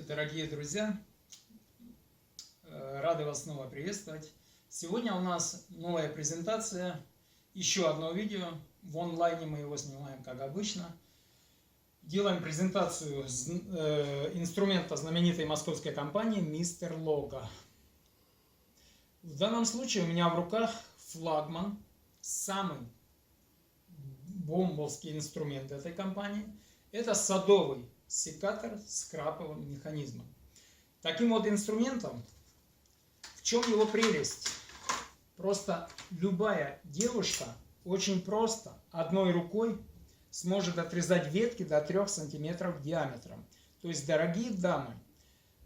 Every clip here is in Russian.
дорогие друзья! Рады вас снова приветствовать. Сегодня у нас новая презентация, еще одно видео. В онлайне мы его снимаем, как обычно. Делаем презентацию инструмента знаменитой московской компании Мистер Лого. В данном случае у меня в руках флагман, самый бомбовский инструмент этой компании. Это садовый секатор с краповым механизмом. Таким вот инструментом, в чем его прелесть? Просто любая девушка очень просто одной рукой сможет отрезать ветки до 3 сантиметров диаметром. То есть, дорогие дамы,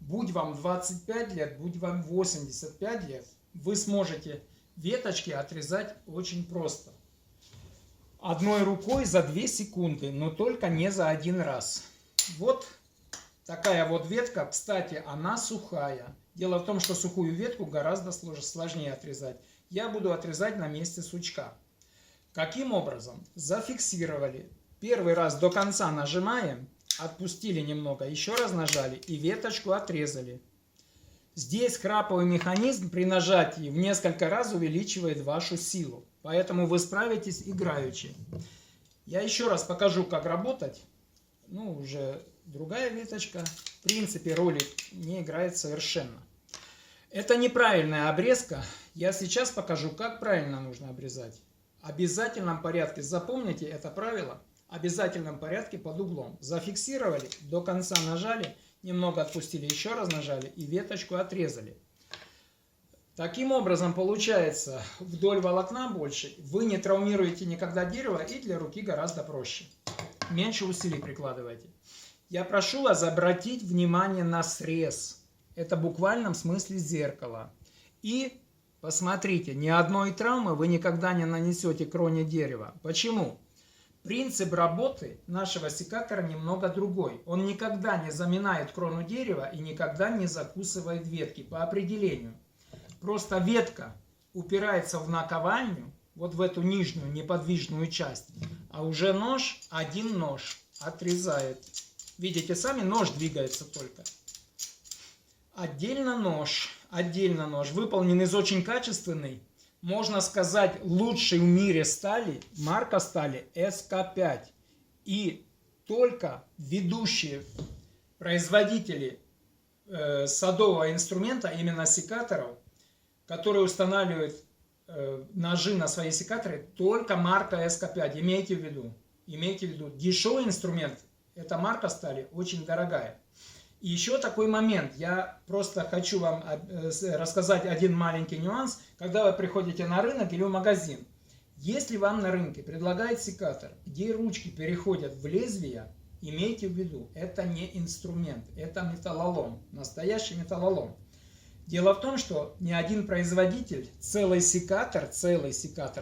будь вам 25 лет, будь вам 85 лет, вы сможете веточки отрезать очень просто. Одной рукой за 2 секунды, но только не за один раз. Вот такая вот ветка. Кстати, она сухая. Дело в том, что сухую ветку гораздо сложнее отрезать. Я буду отрезать на месте сучка. Каким образом? Зафиксировали. Первый раз до конца нажимаем, отпустили немного, еще раз нажали и веточку отрезали. Здесь краповый механизм при нажатии в несколько раз увеличивает вашу силу. Поэтому вы справитесь играючи. Я еще раз покажу, как работать. Ну, уже другая веточка. В принципе, роли не играет совершенно. Это неправильная обрезка. Я сейчас покажу, как правильно нужно обрезать. В обязательном порядке. Запомните это правило. В обязательном порядке под углом. Зафиксировали, до конца нажали, немного отпустили, еще раз нажали и веточку отрезали. Таким образом, получается, вдоль волокна больше, вы не травмируете никогда дерево, и для руки гораздо проще. Меньше усилий прикладывайте. Я прошу вас обратить внимание на срез. Это в буквальном смысле зеркало. И посмотрите, ни одной травмы вы никогда не нанесете кроне дерева. Почему? Принцип работы нашего секатора немного другой. Он никогда не заминает крону дерева и никогда не закусывает ветки по определению. Просто ветка упирается в наковальню, вот в эту нижнюю неподвижную часть, а уже нож, один нож отрезает. Видите, сами нож двигается только. Отдельно нож, выполнен из очень качественной, можно сказать, лучшей в мире стали, марка стали СК5. И только ведущие производители садового инструмента, именно секаторов, которые устанавливают ножи на свои секаторы, только марка СК5. Имейте в виду. Дешевый инструмент, эта марка стали очень дорогая. И еще такой момент. Я просто хочу вам рассказать один маленький нюанс. Когда вы приходите на рынок или в магазин, если вам на рынке предлагают секатор, где ручки переходят в лезвие, имейте в виду, это не инструмент, это металлолом, настоящий металлолом. Дело в том, что ни один производитель целый секатор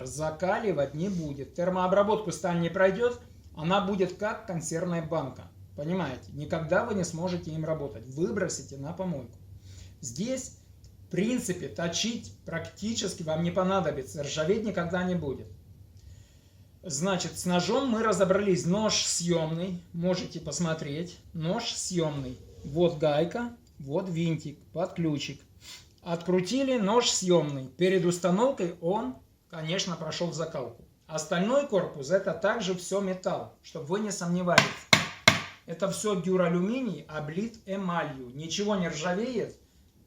закаливать не будет. Термообработку сталь не пройдет, она будет как консервная банка. Понимаете? Никогда вы не сможете им работать. Выбросите на помойку. Здесь, в принципе, точить практически вам не понадобится. Ржаветь никогда не будет. Значит, с ножом мы разобрались. Нож съемный. Можете посмотреть. Нож съемный. Вот гайка, вот винтик под ключик. Открутили, нож съемный. Перед установкой он, конечно, прошел закалку. Остальной корпус — это также все металл, чтобы вы не сомневались. Это все дюралюминий облит эмалью. Ничего не ржавеет,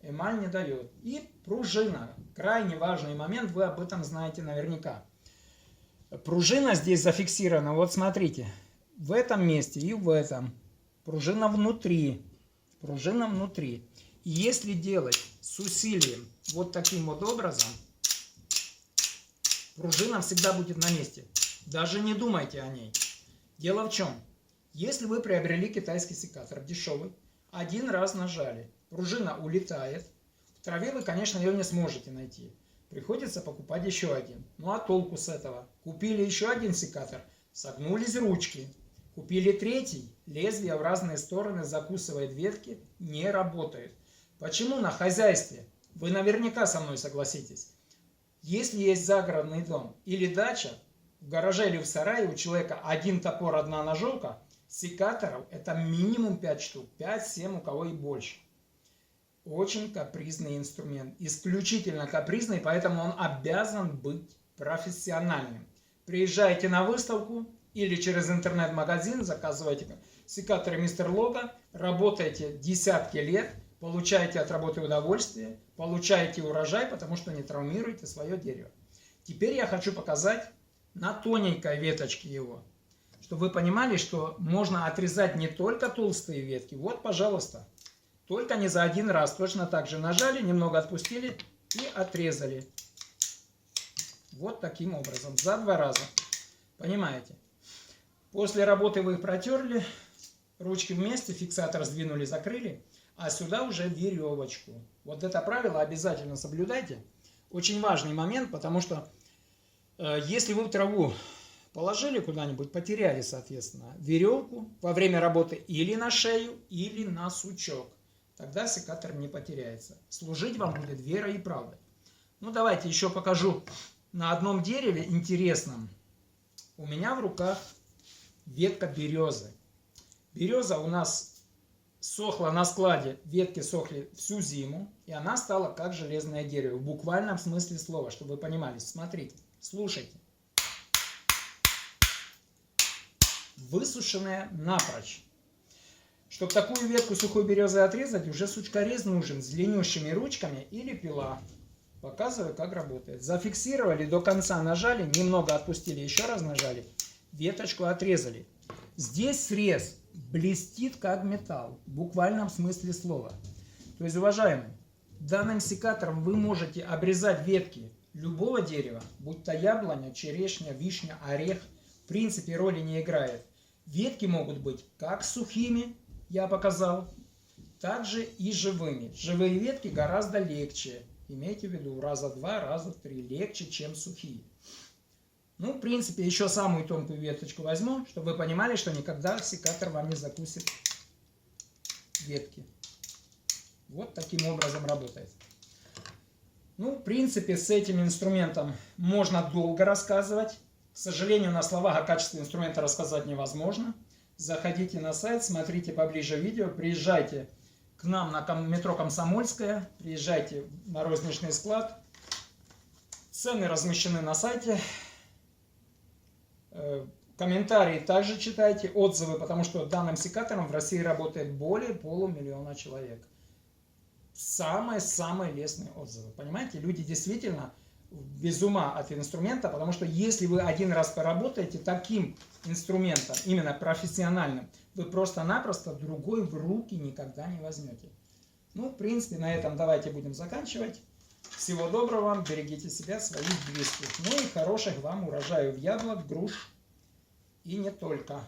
эмаль не дает. И пружина. Крайне важный момент, вы об этом знаете наверняка. Пружина здесь зафиксирована. Вот смотрите. В этом месте и в этом. Пружина внутри. И если делать с усилием вот таким вот образом, пружина всегда будет на месте. Даже не думайте о ней. Дело в чем? Если вы приобрели китайский секатор дешевый, один раз нажали, пружина улетает, в траве вы, конечно, ее не сможете найти. Приходится покупать еще один. Ну а толку с этого? Купили еще один секатор, согнулись ручки. Купили третий, лезвие в разные стороны закусывает ветки, не работает. Почему на хозяйстве? Вы наверняка со мной согласитесь. Если есть загородный дом или дача, в гараже или в сарае у человека один топор, одна ножовка, Секаторов это минимум 5 штук, 5-7 у кого и больше. Очень капризный инструмент, исключительно капризный, поэтому он обязан быть профессиональным. Приезжайте на выставку или через интернет-магазин, заказывайте секаторы Мистер Лого, работайте десятки лет, получаете от работы удовольствие, получаете урожай, потому что не травмируете свое дерево. Теперь я хочу показать на тоненькой веточке его, чтобы вы понимали, что можно отрезать не только толстые ветки. Вот, пожалуйста, только не за один раз. Точно так же нажали, немного отпустили и отрезали. Вот таким образом, за 2 раза. Понимаете? После работы вы их протерли, ручки вместе, фиксатор сдвинули, закрыли, а сюда уже веревочку. Вот это правило обязательно соблюдайте. Очень важный момент, потому что если вы траву положили куда-нибудь, потеряли, соответственно, веревку во время работы или на шею, или на сучок, тогда секатор не потеряется. Служить вам будет верой и правдой. Ну, давайте еще покажу на одном дереве интересном. У меня в руках ветка березы. Береза у нас сохла на складе, ветки сохли всю зиму, и она стала как железное дерево, в буквальном смысле слова, чтобы вы понимали. Смотрите, слушайте. Высушенная напрочь. Чтобы такую ветку сухой березы отрезать, уже сучкорез нужен с длиннющими ручками или пила. Показываю, как работает. Зафиксировали, до конца нажали, немного отпустили, еще раз нажали, веточку отрезали. Здесь срез блестит как металл, в буквальном смысле слова. То есть, уважаемые, данным секатором вы можете обрезать ветки любого дерева, будь то яблоня, черешня, вишня, орех, в принципе роли не играет. Ветки могут быть как сухими, я показал, так же и живыми. Живые ветки гораздо легче. Имейте в виду, раза 2, раза 3 легче, чем сухие. Ну, в принципе, еще самую тонкую веточку возьму, чтобы вы понимали, что никогда секатор вам не закусит ветки. Вот таким образом работает. Ну, в принципе, с этим инструментом можно долго рассказывать. К сожалению, на словах о качестве инструмента рассказать невозможно. Заходите на сайт, смотрите поближе видео, приезжайте к нам на метро Комсомольская, приезжайте на розничный склад. Цены размещены на сайте. Комментарии также читайте, отзывы, потому что данным секатором в России работает более 500 000 человек. Самые лестные отзывы. Понимаете, люди действительно без ума от инструмента, потому что если вы один раз поработаете таким инструментом, именно профессиональным, вы просто-напросто другой в руки никогда не возьмете. Ну, в принципе, на этом давайте будем заканчивать. Всего доброго вам, берегите себя, своих близких. Ну и хороших вам урожаев яблок, груш и не только.